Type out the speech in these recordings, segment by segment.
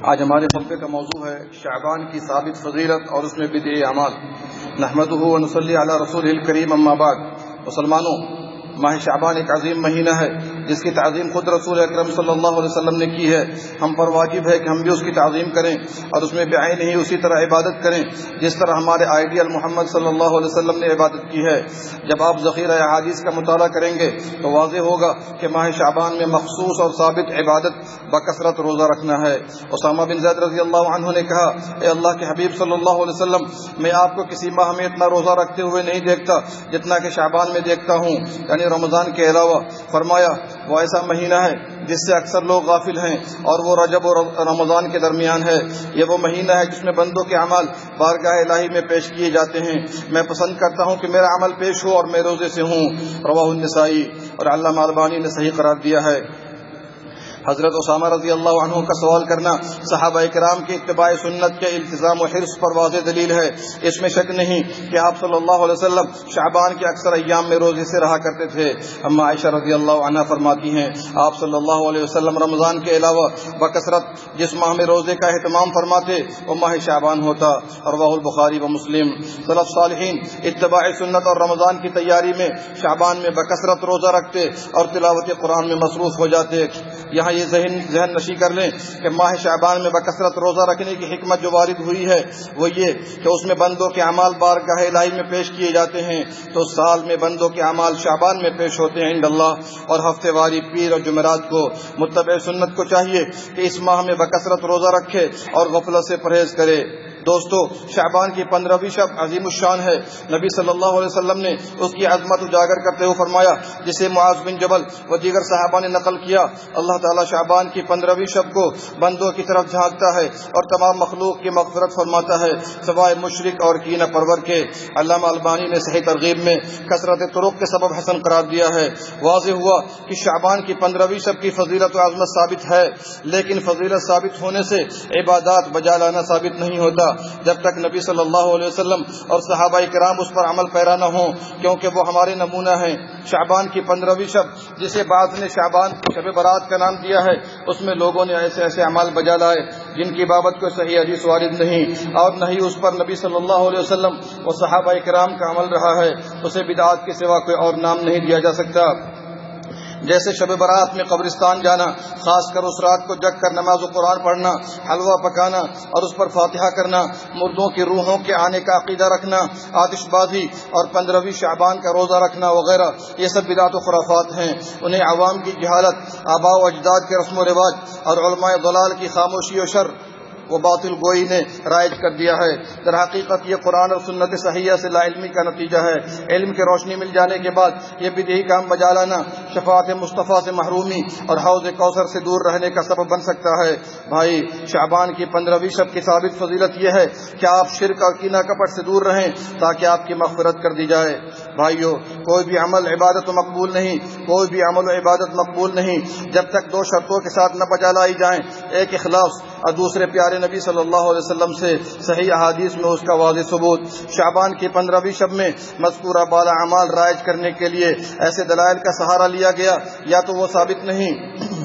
آج ہمارے خطبے کا موضوع ہے شعبان کی ثابت فضیلت اور اس میں بدعی اعمال۔ نحمدہ ونصلی علی رسولہ الکریم، اما بعد۔ مسلمانوں، ماہ شعبان ایک عظیم مہینہ ہے جس کی تعظیم خود رسول اکرم صلی اللہ علیہ وسلم نے کی ہے۔ ہم پر واجب ہے کہ ہم بھی اس کی تعظیم کریں اور اس میں بعین ہی اسی طرح عبادت کریں جس طرح ہمارے آئیڈیل محمد صلی اللہ علیہ وسلم نے عبادت کی ہے۔ جب آپ ذخیرہ احادیث کا مطالعہ کریں گے تو واضح ہوگا کہ ماہ شعبان میں مخصوص اور ثابت عبادت بکثرت روزہ رکھنا ہے۔ اسامہ بن زید رضی اللہ عنہ نے کہا، اے اللہ کے حبیب صلی اللہ علیہ وسلم، میں آپ کو کسی ماہ میں اتنا روزہ رکھتے ہوئے نہیں دیکھتا جتنا کہ شعبان میں دیکھتا ہوں، یعنی رمضان کے علاوہ۔ فرمایا وہ ایسا مہینہ ہے جس سے اکثر لوگ غافل ہیں اور وہ رجب اور رمضان کے درمیان ہے۔ یہ وہ مہینہ ہے جس میں بندوں کے اعمال بارگاہ الہی میں پیش کیے جاتے ہیں۔ میں پسند کرتا ہوں کہ میرا عمل پیش ہو اور میں روزے سے ہوں۔ رواہ النسائی، اور علامہ البانی نے صحیح قرار دیا ہے۔ حضرت اسامہ رضی اللہ عنہ کا سوال کرنا صحابہ کرام کی اتباع سنت کے التزام و حرص پر واضح دلیل ہے۔ اس میں شک نہیں کہ آپ صلی اللہ علیہ وسلم شعبان کے اکثر ایام میں روزے سے رہا کرتے تھے۔ اما عائشہ رضی اللہ عنہا فرماتی ہیں، آپ صلی اللہ علیہ وسلم رمضان کے علاوہ بکثرت جس ماہ میں روزے کا اہتمام فرماتے وہ ماہ شعبان ہوتا۔ رواہ البخاری و مسلم۔ سلف صالحین اتباع سنت اور رمضان کی تیاری میں شعبان میں بکثرت روزہ رکھتے اور تلاوت قرآن میں مصروف ہو جاتے۔ یہاں یہ ذہن نشی کر لیں کہ ماہ شعبان میں بکثرت روزہ رکھنے کی حکمت جو وارد ہوئی ہے وہ یہ کہ اس میں بندوں کے اعمال بارگاہ الہی میں پیش کیے جاتے ہیں، تو سال میں بندوں کے اعمال شعبان میں پیش ہوتے ہیں عند اللہ۔ اور ہفتے واری پیر اور جمعرات کو متبع سنت کو چاہیے کہ اس ماہ میں بکثرت روزہ رکھے اور غفلت سے پرہیز کرے۔ دوستو، شعبان کی 15ویں شب عظیم الشان ہے۔ نبی صلی اللہ علیہ وسلم نے اس کی عظمت اجاگر کرتے ہوئے فرمایا، جسے معاذ بن جبل و دیگر صحابہ نے نقل کیا، اللہ تعالیٰ شعبان کی 15ویں شب کو بندوں کی طرف جھانکتا ہے اور تمام مخلوق کی مغفرت فرماتا ہے سوائے مشرک اور کینہ پرور کے۔ علامہ البانی نے صحیح ترغیب میں کثرت طرق کے سبب حسن قرار دیا ہے۔ واضح ہوا کہ شعبان کی 15ویں شب کی فضیلت و عظمت ثابت ہے، لیکن فضیلت ثابت ہونے سے عبادات بجا لانا ثابت نہیں ہوتا جب تک نبی صلی اللہ علیہ وسلم اور صحابہ کرام اس پر عمل پیرا نہ ہوں، کیونکہ وہ ہمارے نمونہ ہیں۔ شعبان کی 15ویں شب، جسے بعض نے شعبان شب برات کا نام دیا ہے، اس میں لوگوں نے ایسے ایسے اعمال بجا لائے جن کی بابت کوئی صحیح حدیث وارد نہیں، اور نہ ہی اس پر نبی صلی اللہ علیہ وسلم اور صحابہ کرام کا عمل رہا ہے۔ اسے بدعات کے سوا کوئی اور نام نہیں دیا جا سکتا۔ جیسے شب برات میں قبرستان جانا، خاص کر اس رات کو جگ کر نماز و قرآن پڑھنا، حلوہ پکانا اور اس پر فاتحہ کرنا، مردوں کی روحوں کے آنے کا عقیدہ رکھنا، آتش بازی اور 15ویں شعبان کا روزہ رکھنا وغیرہ، یہ سب بدعت و خرافات ہیں۔ انہیں عوام کی جہالت، آباء و اجداد کے رسم و رواج اور علماء ضلال کی خاموشی و شر وہ باطل گوئی نے رائج کر دیا ہے۔ در حقیقت یہ قرآن اور سنت صحیحہ سے لا علمی کا نتیجہ ہے۔ علم کی روشنی مل جانے کے بعد یہ بدعی کام بجا لانا شفاعت مصطفیٰ سے محرومی اور حوض کوثر سے دور رہنے کا سبب بن سکتا ہے۔ بھائی، شعبان کی 15ویں شب کی ثابت فضیلت یہ ہے کہ آپ شرک اور کینہ کپٹ سے دور رہیں تاکہ آپ کی مغفرت کر دی جائے۔ بھائیو، کوئی بھی عمل عبادت و مقبول نہیں، کوئی بھی عمل و عبادت مقبول نہیں جب تک دو شرطوں کے ساتھ نہ بجا لائی جائیں، ایک اخلاص اور دوسرے پیارے نبی صلی اللہ علیہ وسلم سے صحیح احادیث میں اس کا واضح ثبوت۔ شعبان کی 15ویں شب میں مذکورہ بالا اعمال رائج کرنے کے لیے ایسے دلائل کا سہارا لیا گیا، یا تو وہ ثابت نہیں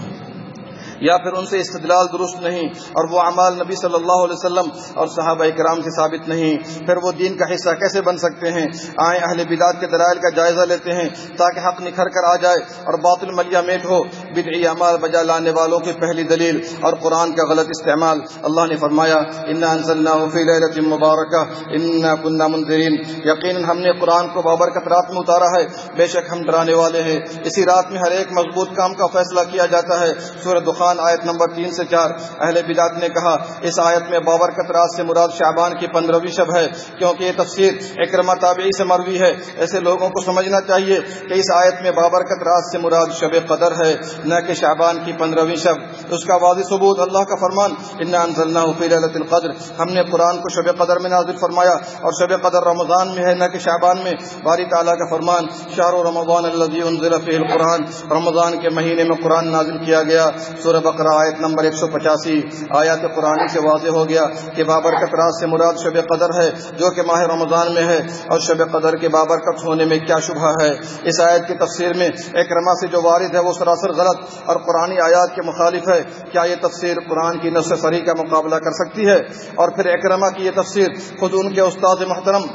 یا پھر ان سے استدلال درست نہیں، اور وہ اعمال نبی صلی اللہ علیہ وسلم اور صحابہ کرام سے ثابت نہیں، پھر وہ دین کا حصہ کیسے بن سکتے ہیں؟ آئیں اہل بدعت کے دلائل کا جائزہ لیتے ہیں تاکہ حق نکھر کر آ جائے اور باطل ملیا میٹ ہو۔ بدعی اعمال بجا لانے والوں کی پہلی دلیل اور قرآن کا غلط استعمال۔ اللہ نے فرمایا، انا انزلناہ فی لیلۃ مبارکہ انا کنا منذرین، یقیناً ہم نے قرآن کو بابرکت رات میں اتارا ہے، بے شک ہم ڈرانے والے ہیں۔ اسی رات میں ہر ایک مضبوط کام کا فیصلہ کیا جاتا ہے۔ سورہ دخان آیت نمبر 3 سے 4۔ اہل بدعت نے کہا اس آیت میں بابرکت رات سے مراد شعبان کی 15ویں شب ہے، کیونکہ یہ تفسیر اکرمہ تابعی سے مروی ہے۔ ایسے لوگوں کو سمجھنا چاہیے کہ اس آیت میں بابرکت رات سے مراد شب قدر ہے، نہ کہ شعبان کی 15ویں شب۔ اس کا واضح ثبوت اللہ کا فرمان، انا انزلناہ فی لیلۃ القدر، ہم نے قرآن کو شب قدر میں نازل فرمایا، اور شب قدر رمضان میں ہے نہ کہ شعبان میں۔ باری تعالیٰ کا فرمان، شہر رمضان الذی انزل فیہ القرآن، رمضان کے مہینے میں قرآن نازل کیا گیا۔ سورہ سورہ بقرہ آیت نمبر 185 آیات قرآنی سے واضح ہو گیا کہ بابرکت رات سے مراد شب قدر ہے جو کہ ماہ رمضان میں ہے، اور شب قدر کے بابرکت ہونے میں کیا شبہ ہے۔ اس آیت کی تفسیر میں اکرمہ سے جو وارد ہے وہ سراسر غلط اور قرآنی آیات کے مخالف ہے۔ کیا یہ تفسیر قرآن کی نص صریح کا مقابلہ کر سکتی ہے؟ اور پھر اکرمہ کی یہ تفسیر خود ان کے استاد محترم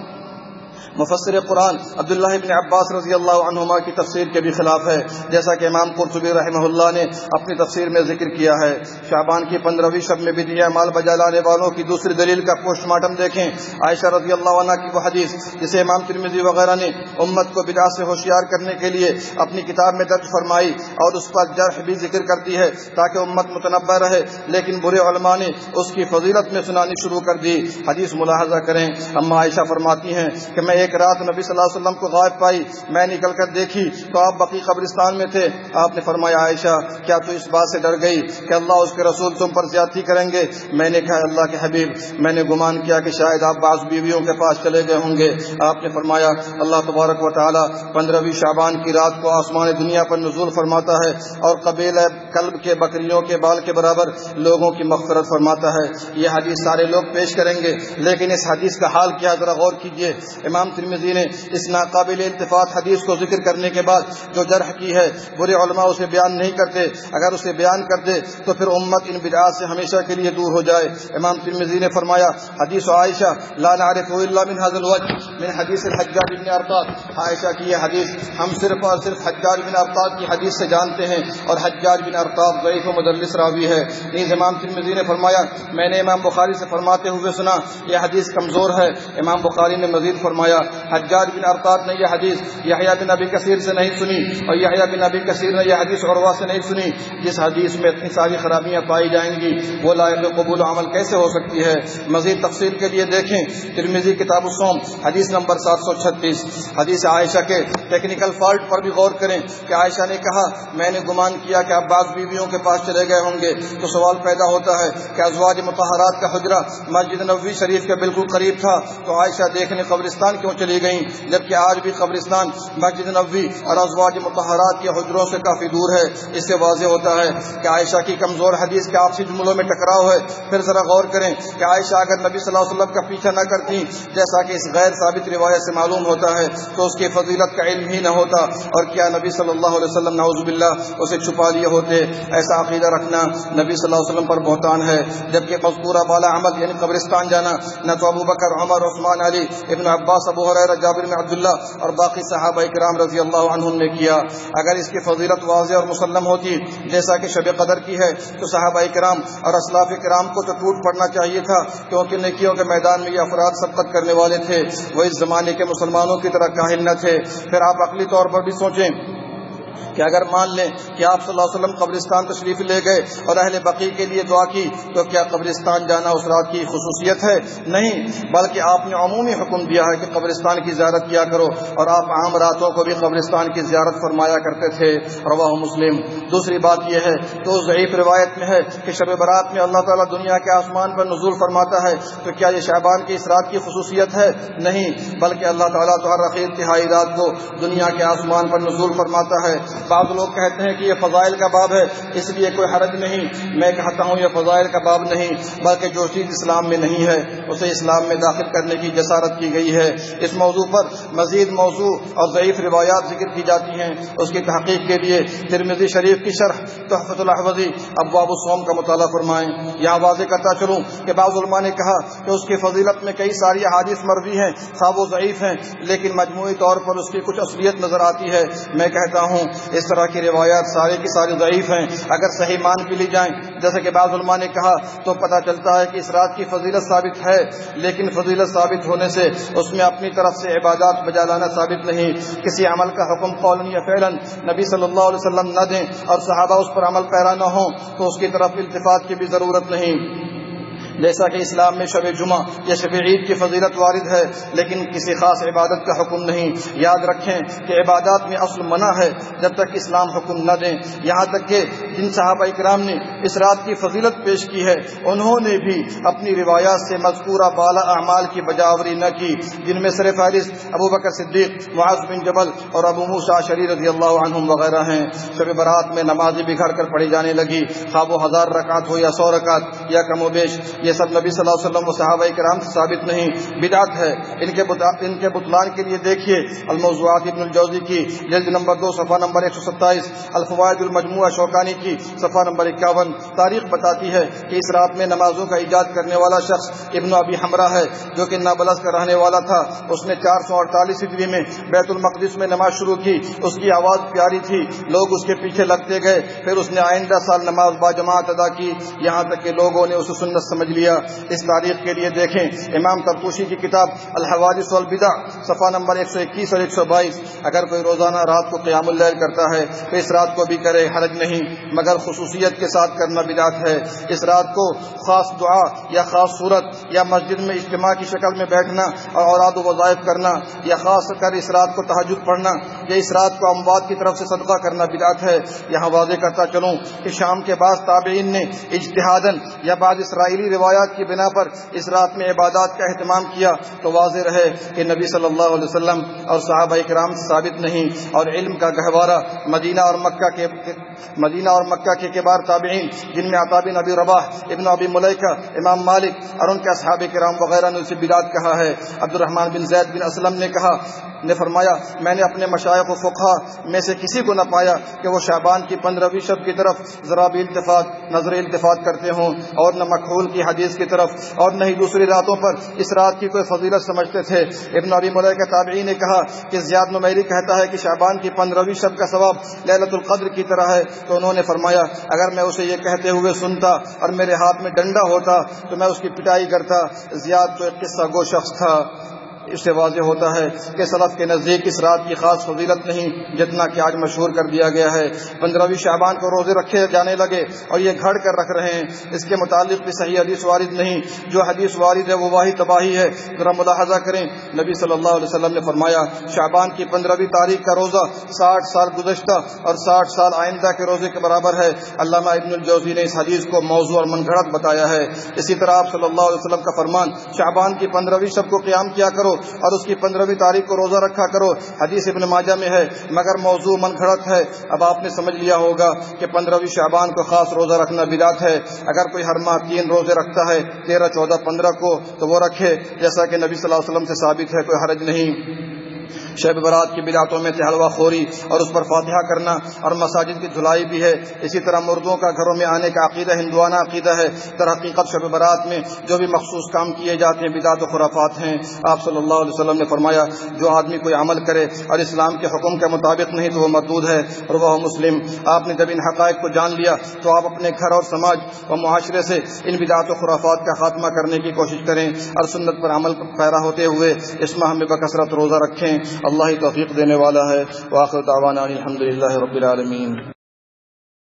مفسر قرآن عبداللہ ابن عباس رضی اللہ عنہما کی تفسیر کے بھی خلاف ہے، جیسا کہ امام قرطبی رحمہ اللہ نے اپنی تفسیر میں ذکر کیا ہے۔ شعبان کی 15ویں شب میں بدعی اعمال بجا لانے والوں کی دوسری دلیل کا پوسٹ مارٹم دیکھیں۔ عائشہ رضی اللہ عنہ کی وہ حدیث جسے امام ترمذی وغیرہ نے امت کو بدعت سے ہوشیار کرنے کے لیے اپنی کتاب میں درج فرمائی اور اس پر جرح بھی ذکر کرتی ہے تاکہ امت متنبہ رہے، لیکن برے علماء نے اس کی فضیلت میں سنانی شروع کر دی۔ حدیث ملاحظہ کریں، اما عائشہ فرماتی ہیں کہ میں ایک رات نبی صلی اللہ علیہ وسلم کو غائب پائی، میں نکل کر دیکھی تو آپ بقی قبرستان میں تھے۔ آپ نے فرمایا عائشہ کیا تو اس بات سے ڈر گئی کہ اللہ اس کے رسول تم پر زیادتی کریں گے؟ میں نے کہا اللہ کے حبیب میں نے گمان کیا کہ شاید آپ بعض بیویوں کے پاس چلے گئے ہوں گے۔ آپ نے فرمایا اللہ تبارک و تعالی 15ویں شعبان کی رات کو آسمان دنیا پر نزول فرماتا ہے اور قبیلہ کلب کے بکریوں کے بال کے برابر لوگوں کی مغفرت فرماتا ہے۔ یہ حدیث سارے لوگ پیش کریں گے، لیکن اس حدیث کا حال کیا ذرا غور کیجئے۔ امام ترمذی نے اس ناقابل التفات حدیث کو ذکر کرنے کے بعد جو جرح کی ہے برے علماء اسے بیان نہیں کرتے، اگر اسے بیان کر دے تو پھر امت ان بدعات سے ہمیشہ کے لیے دور ہو جائے۔ امام ترمذی نے فرمایا حدیث عائشہ لا نعرف الا من هذا الوجه من حدیث الحجاج بن ارطاد، عائشہ کی یہ حدیث ہم صرف اور صرف حجاج بن ارطاد کی حدیث سے جانتے ہیں اور حجاج بن ارطاد ضعیف و مدلس راوی ہے۔ نیز امام ترمذی نے فرمایا میں نے امام بخاری سے فرماتے ہوئے سنا یہ حدیث کمزور ہے۔ امام بخاری نے مزید فرمایا حجاج بن ارطاد نے یہ حدیث یحییٰ بن ابی کثیر سے نہیں سنی اور یحییٰ بن ابی کثیر نے یہ حدیث عروہ سے نہیں سنی۔ جس حدیث میں اتنی ساری خرابیاں پائی جائیں گی وہ لائق قبول عمل کیسے ہو سکتی ہے؟ مزید تفصیل کے لیے دیکھیں ترمذی کتاب الصوم حدیث نمبر 736۔ حدیث عائشہ کے ٹیکنیکل فالٹ پر بھی غور کریں کہ عائشہ نے کہا میں نے گمان کیا کہ آپ بعض بیویوں کے پاس چلے گئے ہوں گے، تو سوال پیدا ہوتا ہے کہ ازواج مطہرات کا حجرہ مسجد نبوی شریف کے بالکل قریب تھا تو عائشہ دیکھنے قبرستان کیوں چلی گئیں، جبکہ آج بھی قبرستان مسجد نبوی اور ازواج مطہرات کے حجروں سے کافی دور ہے۔ اس سے واضح ہوتا ہے کہ عائشہ کی کمزور حدیث کے آپسی جملوں میں ٹکراؤ ہے۔ پھر ذرا غور کریں کہ عائشہ اگر نبی صلی اللہ علیہ وسلم کا پیچھا نہ کرتی جیسا کہ اس غیر ثابت روایت سے معلوم ہوتا ہے تو اس کی فضیلت کا علم ہی نہ ہوتا، اور کیا نبی صلی اللہ علیہ وسلم نعوذ باللہ اسے چھپا لیے ہوتے؟ ایسا عقیدہ رکھنا نبی صلی اللہ علیہ وسلم پر بہتان ہے، جبکہ مذکورہ بالا عمل یعنی قبرستان جانا نہ تو ابو بکر، عمر، عثمان، علی، ابن عباس، ابو ہریرہ، جابر بن عبداللہ اور باقی صحابہ کرام رضی اللہ عنہم نے کیا۔ اگر اس کی فضیلت واضح اور مسلم ہوتی جیسا کہ شب قدر کی ہے تو صحابہ کرام اور اسلاف کرام کو تو ٹوٹ پڑنا چاہیے تھا، کیونکہ نیکیوں کے میدان میں یہ افراد سبقت کرنے والے تھے، وہ اس زمانے کے مسلمانوں کی طرح کاہل نہ تھے۔ پھر آپ عقلی طور پر بھی سوچیں کہ اگر مان لیں کہ آپ صلی اللہ علیہ وسلم قبرستان تشریف لے گئے اور اہل بقیع کے لیے دعا کی تو کیا قبرستان جانا اس رات کی خصوصیت ہے؟ نہیں، بلکہ آپ نے عمومی حکم دیا ہے کہ قبرستان کی زیارت کیا کرو، اور آپ عام راتوں کو بھی قبرستان کی زیارت فرمایا کرتے تھے، رواہ مسلم۔ دوسری بات یہ ہے تو ضعیف روایت میں ہے کہ شب برات میں اللہ تعالیٰ دنیا کے آسمان پر نزول فرماتا ہے، تو کیا یہ شعبان کی اس رات کی خصوصیت ہے؟ نہیں، بلکہ اللہ تعالیٰ تو ہر اخیر تہائی رات کو دنیا کے آسمان پر نزول فرماتا ہے۔ بعض لوگ کہتے ہیں کہ یہ فضائل کا باب ہے اس لیے کوئی حرج نہیں، میں کہتا ہوں یہ فضائل کا باب نہیں، بلکہ جو چیز اسلام میں نہیں ہے اسے اسلام میں داخل کرنے کی جسارت کی گئی ہے۔ اس موضوع پر مزید موضوع اور ضعیف روایات ذکر کی جاتی ہیں، اس کی تحقیق کے لیے ترمذی شریف کی شرح تحفۃ الاحوذی ابواب الصوم کا مطالعہ فرمائیں۔ یہاں واضح کرتا چلوں کہ بعض علماء نے کہا کہ اس کی فضیلت میں کئی ساری احادیث مروی ہیں، خواہ وہ ضعیف ہیں، لیکن مجموعی طور پر اس کی کچھ اصلیت نظر آتی ہے۔ میں کہتا ہوں اس طرح کی روایات ساری کی ساری ضعیف ہیں، اگر صحیح مان بھی لی جائیں جیسے کہ بعض علماء نے کہا تو پتہ چلتا ہے کہ اس رات کی فضیلت ثابت ہے، لیکن فضیلت ثابت ہونے سے اس میں اپنی طرف سے عبادات بجا لانا ثابت نہیں۔ کسی عمل کا حکم قولاً یا فعلاً نبی صلی اللہ علیہ وسلم نہ دیں اور صحابہ اس پر عمل پیرا نہ ہوں تو اس کی طرف التفات کی بھی ضرورت نہیں۔ جیسا کہ اسلام میں شب جمعہ یا شب عید کی فضیلت وارد ہے لیکن کسی خاص عبادت کا حکم نہیں۔ یاد رکھیں کہ عبادات میں اصل منع ہے جب تک اسلام حکم نہ دیں۔ یہاں تک کہ جن صحابہ کرام نے اس رات کی فضیلت پیش کی ہے انہوں نے بھی اپنی روایات سے مذکورہ بالا اعمال کی بجاوری نہ کی، جن میں سر فہرست ابو بکر صدیق، معاذ بن جبل اور ابو موسیٰ اشعری رضی اللہ عنہم وغیرہ ہیں۔ شب برات میں نمازیں بکھر کر پڑھی جانے لگی، خواہ وہ 1000 رکعت ہو یا 100 رکعت یا کم و بیش، یہ سب نبی صلی اللہ علیہ وسلم و صحابہ کرام سے ثابت نہیں، بدعت ہے۔ ان کے بطلان کے لیے دیکھیے الموضوعات ابن الجوزی کی جلد نمبر 2 صفحہ نمبر 127، الفوائد المجموعہ شوکانی کی صفحہ نمبر 51۔ تاریخ بتاتی ہے کہ اس رات میں نمازوں کا ایجاد کرنے والا شخص ابن ابی حمرہ ہے جو کہ نابلس کا رہنے والا تھا۔ اس نے 448 ہجری میں بیت المقدس میں نماز شروع کی۔ اس کی آواز پیاری تھی، لوگ اس کے پیچھے لگتے گئے، پھر اس نے آئندہ سال نماز باجماعت ادا کی، یہاں تک کہ لوگوں نے اسے سنت سمجھ لیا۔ اس تاریخ کے لیے دیکھیں امام طرطوشی کی کتاب الحوادث والبدع صفحہ نمبر 121 اور 122۔ اگر کوئی روزانہ رات کو قیام اللیل کرتا ہے تو اس رات کو بھی کرے، حرج نہیں، مگر خصوصیت کے ساتھ کرنا بدعت ہے۔ اس رات کو خاص دعا یا خاص صورت یا مسجد میں اجتماع کی شکل میں بیٹھنا اور اوراد و وظائف کرنا یا خاص کر اس رات کو تہجد پڑھنا یا اس رات کو اموات کی طرف سے صدقہ کرنا بدعت ہے۔ یہاں واضح کرتا چلوں کہ شام کے بعد تابعین نے اجتہاداً یا بعض اسرائیلی روایات کی بنا پر اس رات میں عبادات کا اہتمام کیا تو واضح رہے کہ نبی صلی اللہ علیہ وسلم اور صحابہ کرام سے ثابت نہیں، اور علم کا گہوارہ مدینہ اور مکہ کے کبار تابعین جن میں عطا بن ابی رباح، ابن ابی ملیکہ، امام مالک اور ان کے اصحاب کرام وغیرہ نے اسے بدعت کہا ہے۔ عبد الرحمن بن زید بن اسلم نے فرمایا میں نے اپنے مشائخ و فقہا میں سے کسی کو نہ پایا کہ وہ شعبان کی 15ویں شب کی طرف ذرا بھی نظر التفات کرتے ہوں، اور نہ مکحول کی حدیث کی طرف، اور نہ ہی دوسری راتوں پر اس رات کی کوئی فضیلت سمجھتے تھے۔ ابن ابی ملیکہ تابعی نے کہا کہ زیاد نمیری کہتا ہے کہ شعبان کی 15ویں شب کا ثواب لیلۃ القدر کی طرح ہے، تو انہوں نے فرمایا اگر میں اسے یہ کہتے ہوئے سنتا اور میرے ہاتھ میں ڈنڈا ہوتا تو میں اس کی پٹائی کرتا۔ زیاد تو ایک قصہ گو شخص تھا۔ اس سے واضح ہوتا ہے کہ سلف کے نزدیک اس رات کی خاص فضیلت نہیں جتنا کہ آج مشہور کر دیا گیا ہے۔ 15ویں شعبان کو روزے رکھے جانے لگے اور یہ گھڑ کر رکھ رہے ہیں، اس کے متعلق بھی صحیح حدیث وارد نہیں، جو حدیث وارد ہے وہ واہی تباہی ہے۔ ذرا ملاحظہ کریں، نبی صلی اللہ علیہ وسلم نے فرمایا شعبان کی 15ویں تاریخ کا روزہ 60 سال گزشتہ اور 60 سال آئندہ کے روزے کے برابر ہے۔ علامہ ابن الجوزی نے اس حدیث کو موضوع اور من گھڑت بتایا ہے۔ اسی طرح آپ صلی اللہ علیہ وسلم کا فرمان شعبان کی 15ویں شب کو قیام کیا کرو اور اس کی 15ویں تاریخ کو روزہ رکھا کرو، حدیث ابن ماجہ میں ہے، مگر موضوع من گھڑت ہے۔ اب آپ نے سمجھ لیا ہوگا کہ 15ویں شعبان کو خاص روزہ رکھنا بدعت ہے۔ اگر کوئی ہر ماہ 3 روزے رکھتا ہے 13، 14، 15 کو تو وہ رکھے، جیسا کہ نبی صلی اللہ علیہ وسلم سے ثابت ہے، کوئی حرج نہیں۔ شب برات کی بدعتوں میں سے حلوہ خوری اور اس پر فاتحہ کرنا اور مساجد کی دھلائی بھی ہے۔ اسی طرح مردوں کا گھروں میں آنے کا عقیدہ ہندوانہ عقیدہ ہے۔ در حقیقت شب برات میں جو بھی مخصوص کام کیے جاتے ہیں بدعت و خرافات ہیں۔ آپ صلی اللہ علیہ وسلم نے فرمایا جو آدمی کوئی عمل کرے اور اسلام کے حکم کے مطابق نہیں تو وہ مردود ہے، رواه مسلم۔ آپ نے جب ان حقائق کو جان لیا تو آپ اپنے گھر اور سماج و معاشرے سے ان بدعت و خرافات کا خاتمہ کرنے کی کوشش کریں اور سنت پر عمل پیرا ہوتے ہوئے اس ماہ میں بکثرت روزہ رکھیں۔ اللہ ہی توفیق دینے والا ہے۔ وآخر دعوانا الحمدللہ رب العالمین۔